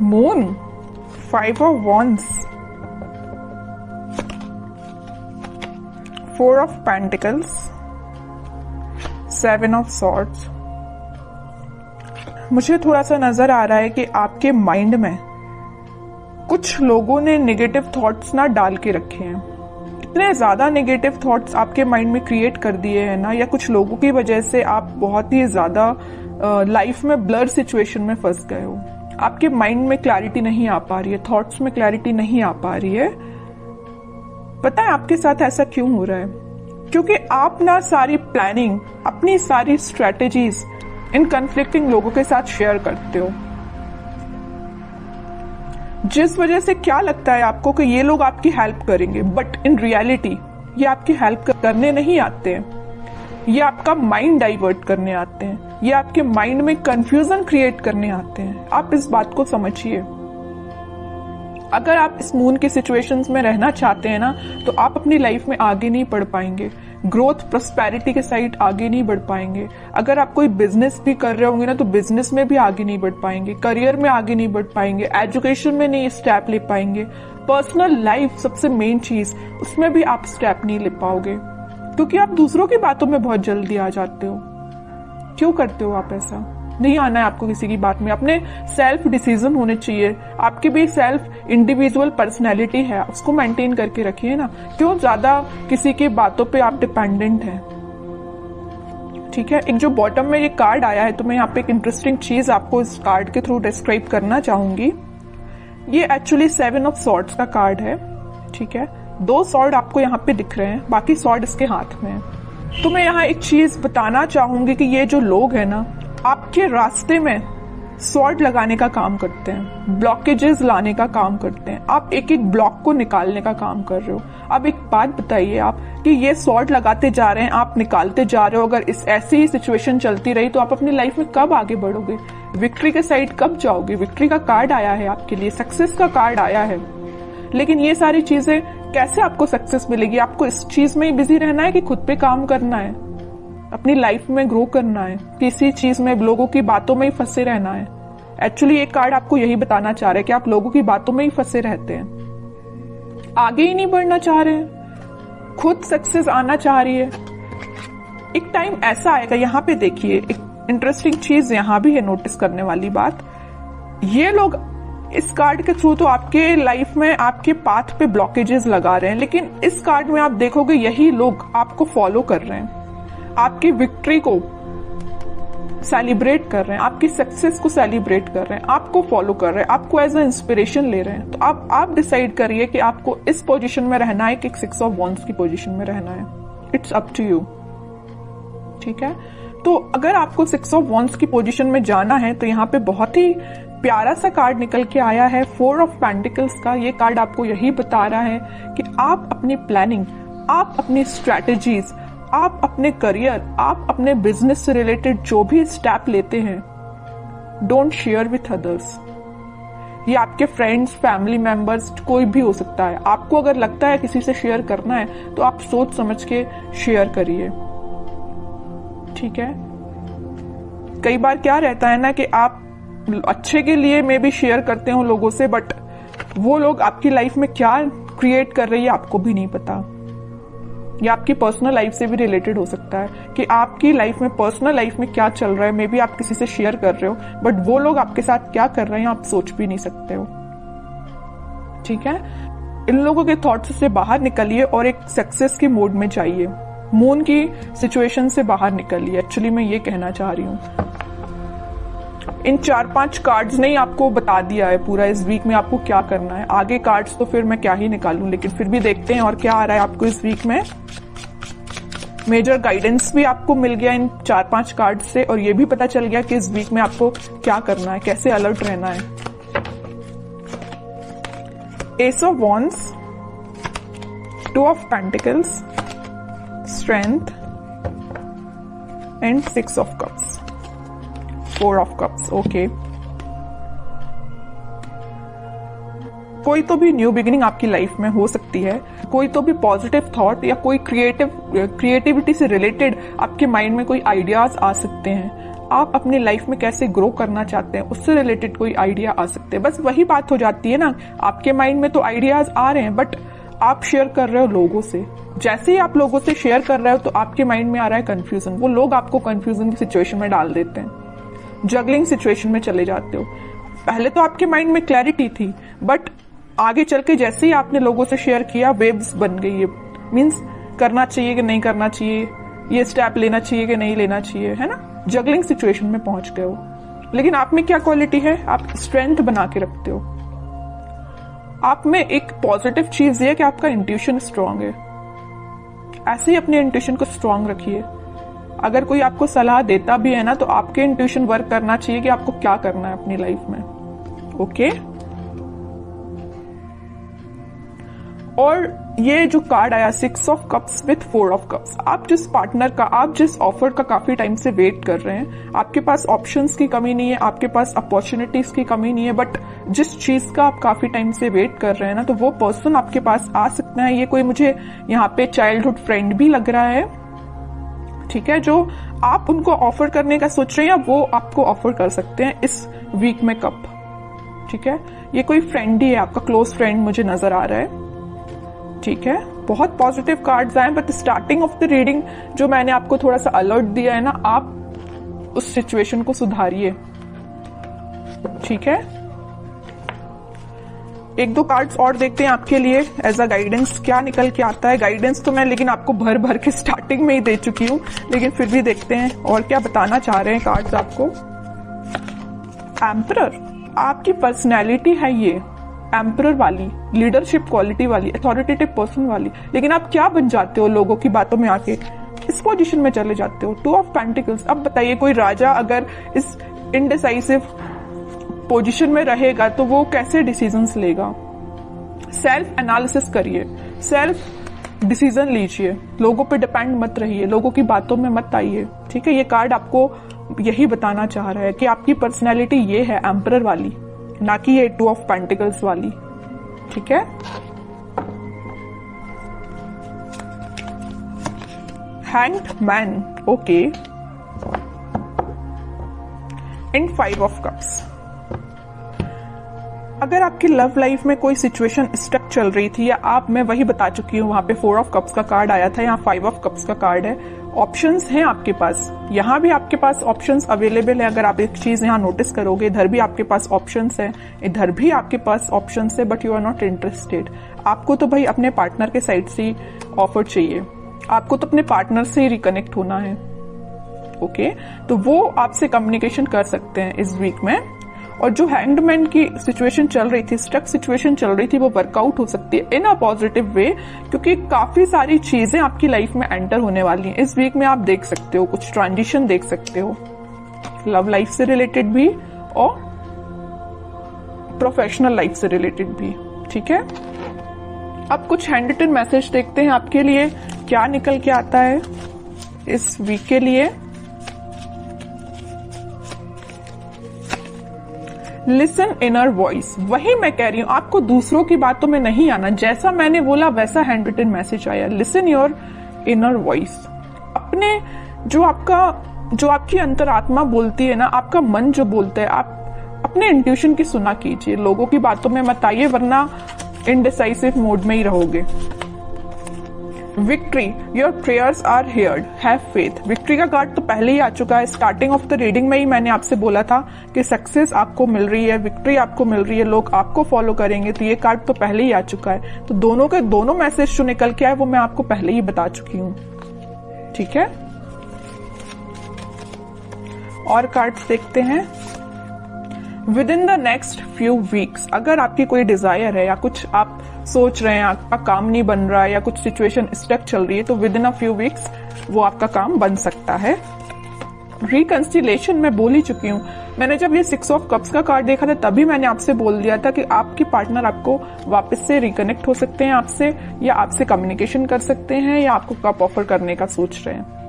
Moon, 5 of wands, 4 of pentacles, 7 of swords। मुझे थोड़ा सा नजर आ रहा है कि आपके माइंड में कुछ लोगों ने नेगेटिव थॉट्स ना डाल के रखे हैं। इतने ज्यादा नेगेटिव थॉट्स आपके माइंड में क्रिएट कर दिए हैं ना, या कुछ लोगों की वजह से आप बहुत ही ज्यादा लाइफ में ब्लर सिचुएशन में फंस गए हो। आपके माइंड में क्लैरिटी नहीं आ पा रही है, थॉट्स में क्लैरिटी नहीं आ पा रही है। पता है आपके साथ ऐसा क्यों हो रहा है? क्योंकि आप ना सारी प्लानिंग, अपनी सारी स्ट्रेटेजीज इन कन्फ्लिक्टिंग लोगों के साथ शेयर करते हो, जिस वजह से क्या लगता है आपको कि ये लोग आपकी हेल्प करेंगे, बट इन रियलिटी ये आपकी हेल्प करने नहीं आते हैं। ये आपका माइंड डाइवर्ट करने आते हैं, ये आपके माइंड में कंफ्यूजन क्रिएट करने आते हैं। आप इस बात को समझिए। अगर आप इस मून की सिचुएशंस में रहना चाहते हैं ना, तो आप अपनी लाइफ में आगे नहीं बढ़ पाएंगे, ग्रोथ प्रोस्पेरिटी के साइड आगे नहीं बढ़ पाएंगे। अगर आप कोई बिजनेस भी कर रहे होंगे ना, तो बिजनेस में भी आगे नहीं बढ़ पाएंगे, करियर में आगे नहीं बढ़ पाएंगे, एजुकेशन में नहीं स्टेप ले पाएंगे, पर्सनल लाइफ सबसे मेन चीज, उसमें भी आप स्टेप नहीं ले पाओगे, क्योंकि आप दूसरों की बातों में बहुत जल्दी आ जाते हो। क्यों करते हो आप ऐसा? नहीं आना है आपको किसी की बात में। अपने सेल्फ डिसीजन होने चाहिए। आपकी भी सेल्फ इंडिविजुअल पर्सनैलिटी है, उसको मेंटेन करके रखिए ना। क्यों ज्यादा किसी की बातों पे आप डिपेंडेंट हैं? ठीक है, एक जो बॉटम में ये कार्ड आया है, तो मैं यहाँ पे एक इंटरेस्टिंग चीज आपको इस कार्ड के थ्रू डिस्क्राइब करना चाहूंगी। ये एक्चुअली 7 ऑफ सॉर्ड्स का कार्ड है। ठीक है, 2 सॉर्ड आपको यहाँ पे दिख रहे हैं, बाकी सॉर्ड इसके हाथ में है। तो मैं यहाँ एक चीज बताना चाहूंगी कि ये जो लोग हैं ना, आपके रास्ते में सॉर्ड लगाने का काम करते हैं, ब्लॉकेजेस लाने का काम करते हैं। आप एक एक ब्लॉक को निकालने का काम कर रहे हो। अब एक बात बताइए आप कि ये सॉर्ड लगाते जा रहे हैं, आप निकालते जा रहे हो। अगर इस ऐसी ही सिचुएशन चलती रही तो आप अपनी लाइफ में कब आगे बढ़ोगे? विक्ट्री के साइड कब जाओगे? विक्ट्री का कार्ड आया है आपके लिए, सक्सेस का कार्ड आया है, लेकिन ये सारी चीजें कैसे आपको सक्सेस मिलेगी? आपको इस चीज में ही बिजी रहना है कि खुद पे काम करना है, अपनी लाइफ में ग्रो करना है, किसी चीज में लोगों की बातों में ही फंसे रहना है? एक्चुअली एक कार्ड आपको यही बताना चाह रहा है कि आप लोगों की बातों में ही फंसे रहते हैं, आगे ही नहीं बढ़ना चाह रहे हैं, खुद सक्सेस आना चाह रही है। एक टाइम ऐसा आएगा, यहाँ पे देखिए एक इंटरेस्टिंग चीज यहाँ भी है नोटिस करने वाली बात। ये लोग इस कार्ड के थ्रू तो आपके लाइफ में आपके पाथ पे ब्लॉकेजेस लगा रहे हैं, लेकिन इस कार्ड में आप देखोगे यही लोग आपको फॉलो कर रहे हैं, आपकी विक्ट्री को सेलिब्रेट कर रहे हैं, आपकी सक्सेस को सेलिब्रेट कर रहे हैं, आपको फॉलो कर रहे हैं, आपको एज ए इंस्पिरेशन ले रहे हैं। तो आप डिसाइड करिए कि आपको इस पोजीशन में रहना है कि 6 ऑफ वॉन्ड्स की पोजीशन में रहना है। It's up to you. ठीक है, तो अगर आपको 6 ऑफ वॉन्ड्स की पोजीशन में जाना है, तो यहाँ पे बहुत ही प्यारा सा कार्ड निकल के आया है, 4 ऑफ पेंटिकल्स का। ये कार्ड आपको यही बता रहा है कि आप अपनी प्लानिंग, आप अपनी स्ट्रैटेजीज, आप अपने करियर, आप अपने बिजनेस से रिलेटेड जो भी स्टेप लेते हैं, डोंट शेयर विथ अदर्स। ये आपके फ्रेंड्स, फैमिली मेंबर्स, कोई भी हो सकता है। आपको अगर लगता है किसी से शेयर करना है, तो आप सोच समझ के शेयर करिए। ठीक है, कई बार क्या रहता है ना कि आप अच्छे के लिए मे भी शेयर करते हो लोगों से, बट वो लोग आपकी लाइफ में क्या क्रिएट कर रही है आपको भी नहीं पता। या आपकी पर्सनल लाइफ से भी रिलेटेड हो सकता है कि आपकी लाइफ में, पर्सनल लाइफ में क्या चल रहा है, मे बी आप किसी से शेयर कर रहे हो, बट वो लोग आपके साथ क्या कर रहे हैं आप सोच भी नहीं सकते हो। ठीक है, इन लोगों के थॉट्स से बाहर निकलिए और एक सक्सेस के मोड में जाइए। मून की सिचुएशन से बाहर निकलिए, एक्चुअली मैं ये कहना चाह रही हूँ। इन 4-5 कार्ड्स ने ही आपको बता दिया है पूरा इस वीक में आपको क्या करना है। आगे कार्ड्स तो फिर मैं क्या ही निकालूं, लेकिन फिर भी देखते हैं और क्या आ रहा है आपको इस वीक में। मेजर गाइडेंस भी आपको मिल गया इन 4-5 कार्ड से, और ये भी पता चल गया कि इस वीक में आपको क्या करना है, कैसे अलर्ट रहना है। S of wands, 2 of pentacles, strength and 6 of cups, 4 of cups. Okay, कोई तो भी न्यू बिगिनिंग आपकी लाइफ में हो सकती है, कोई तो भी पॉजिटिव थॉट या कोई क्रिएटिविटी से रिलेटेड आपके माइंड में कोई आइडियाज आ सकते हैं। आप अपनी लाइफ में कैसे ग्रो करना चाहते हैं उससे रिलेटेड कोई आइडिया आ सकते हैं। बस वही बात हो जाती है ना, आपके माइंड में तो आइडियाज आ रहे हैं बट आप शेयर कर रहे हो लोगों से। जैसे ही आप लोगों से शेयर कर रहे हो तो आपके माइंड में आ रहा है कंफ्यूजन। वो लोग आपको कंफ्यूजन की सिचुएशन में डाल देते हैं, जगलिंग सिचुएशन में चले जाते हो। पहले तो आपके माइंड में क्लैरिटी थी बट आगे चल के जैसे ही आपने लोगों से शेयर किया वेव्स बन गई है। मीन्स करना चाहिए कि नहीं करना चाहिए, ये स्टेप लेना चाहिए कि नहीं लेना चाहिए, है ना, जगलिंग सिचुएशन में पहुंच गए हो। लेकिन आप में क्या क्वालिटी है, आप स्ट्रेंथ बना के रखते हो। आप में एक पॉजिटिव चीज ये है कि आपका इंट्यूशन स्ट्रांग है। ऐसे ही अपने इंट्यूशन को स्ट्रांग रखिए। अगर कोई आपको सलाह देता भी है ना तो आपके इंट्यूशन वर्क करना चाहिए कि आपको क्या करना है अपनी लाइफ में। ओके। और ये जो कार्ड आया 6 of cups with 4 of cups, आप जिस पार्टनर का, आप जिस ऑफर का काफी टाइम से वेट कर रहे हैं, आपके पास ऑप्शंस की कमी नहीं है, आपके पास अपॉर्चुनिटीज की कमी नहीं है, बट जिस चीज का आप काफी टाइम से वेट कर रहे हैं ना, तो वो पर्सन आपके पास आ सकता है। ये कोई मुझे यहाँ पे चाइल्डहुड फ्रेंड भी लग रहा है, ठीक है, जो आप उनको ऑफर करने का सोच रहे हैं या वो आपको ऑफर कर सकते हैं इस वीक में कप, ठीक है। ये कोई फ्रेंड ही है, आपका क्लोज फ्रेंड मुझे नजर आ रहा है, ठीक है। बहुत पॉजिटिव कार्ड्स आए but starting of the reading जो मैंने आपको थोड़ा सा अलर्ट दिया है ना, आप उस सिचुएशन को सुधारिए, ठीक है। एक दो कार्ड्स और देखते हैं आपके लिए एज अ गाइडेंस क्या निकल के आता है। गाइडेंस तो मैं लेकिन आपको भर भर के स्टार्टिंग में ही दे चुकी हूं, लेकिन फिर भी देखते हैं और क्या बताना चाह रहे हैं कार्ड्स आपको। एम्परर, आपकी पर्सनैलिटी है ये एम्परर वाली, लीडरशिप क्वालिटी वाली, अथॉरिटेटिव पर्सन वाली, लेकिन आप क्या बन जाते हो लोगों की बातों में आके, इस पोजीशन में चले जाते हो। 2 ऑफ पेंटिकल्स। अब बताइए कोई राजा अगर इस इनडिसाइसिव पोजीशन में रहेगा तो वो कैसे डिसीजंस लेगा। सेल्फ एनालिसिस करिए, सेल्फ डिसीजन लीजिए, लोगों पे डिपेंड मत रहिए, लोगों की बातों में मत आइए, ठीक है। ये कार्ड आपको यही बताना चाह रहा है कि आपकी पर्सनैलिटी ये है एम्परर वाली, ना कि ये 2 ऑफ पेंटिकल्स वाली, ठीक है। Hanged man, okay, and 5 of cups. अगर आपकी लव लाइफ में कोई सिचुएशन स्टक चल रही थी या आप, मैं वही बता चुकी हूं, वहां पे 4 ऑफ कप्स का कार्ड आया था, यहाँ 5 ऑफ कप्स का कार्ड है। ऑप्शंस हैं आपके पास, यहाँ भी आपके पास ऑप्शंस अवेलेबल है। अगर आप एक चीज यहाँ नोटिस करोगे, इधर भी आपके पास ऑप्शंस है, इधर भी आपके पास ऑप्शंस है, but you are not interested. आपको तो भाई अपने पार्टनर के साइड से ऑफर चाहिए, आपको तो अपने पार्टनर से ही रिकनेक्ट होना है, ओके। तो वो आपसे कम्युनिकेशन कर सकते हैं इस वीक में। और जो हैंगमैन की सिचुएशन चल रही थी, स्टक सिचुएशन चल रही थी, वो वर्कआउट हो सकती है इन अ पॉजिटिव वे, क्योंकि काफी सारी चीजें आपकी लाइफ में एंटर होने वाली हैं इस वीक में। आप देख सकते हो कुछ ट्रांजिशन देख सकते हो, लव लाइफ से रिलेटेड भी और प्रोफेशनल लाइफ से रिलेटेड भी, ठीक है। अब कुछ हैंड रिटन मैसेज देखते हैं आपके लिए क्या निकल के आता है इस वीक के लिए। लिसन इनर वॉइस, वही मैं कह रही हूं, आपको दूसरों की बातों में नहीं आना, जैसा मैंने बोला वैसा हैंड रिटन मैसेज आया। लिसन योर इनर वॉइस, अपने जो आपकी अंतरात्मा बोलती है ना, आपका मन जो बोलता है, आप अपने इंट्यूशन की सुना कीजिए, लोगों की बातों में मत आइए वरना इनडिसाइसिव मोड में ही रहोगे। Victory, your prayers are heard, have faith. Victory का कार्ड तो पहले ही आ चुका है, स्टार्टिंग ऑफ द रीडिंग में ही मैंने आपसे बोला था कि सक्सेस आपको मिल रही है, विक्ट्री आपको मिल रही है, लोग आपको फॉलो करेंगे, तो ये कार्ड तो पहले ही आ चुका है। तो दोनों के दोनों मैसेज जो निकल के आए वो मैं आपको पहले ही बता चुकी हूँ, ठीक है। और कार्ड्स देखते हैं। With in the next few weeks, अगर आपकी कोई डिजायर है या कुछ आप सोच रहे हैं, आपका काम नहीं बन रहा है या कुछ सिचुएशन स्टक चल रही है, तो with in a few weeks वो आपका काम बन सकता है। रिकंसिलेशन मैं बोल ही चुकी हूँ, मैंने जब ये 6 ऑफ कप्स का कार्ड देखा था तभी मैंने आपसे बोल दिया था कि आपके पार्टनर आपको वापस से रिकनेक्ट हो सकते हैं आपसे, या आपसे कम्युनिकेशन कर सकते हैं, या आपको कप ऑफर करने का सोच रहे हैं।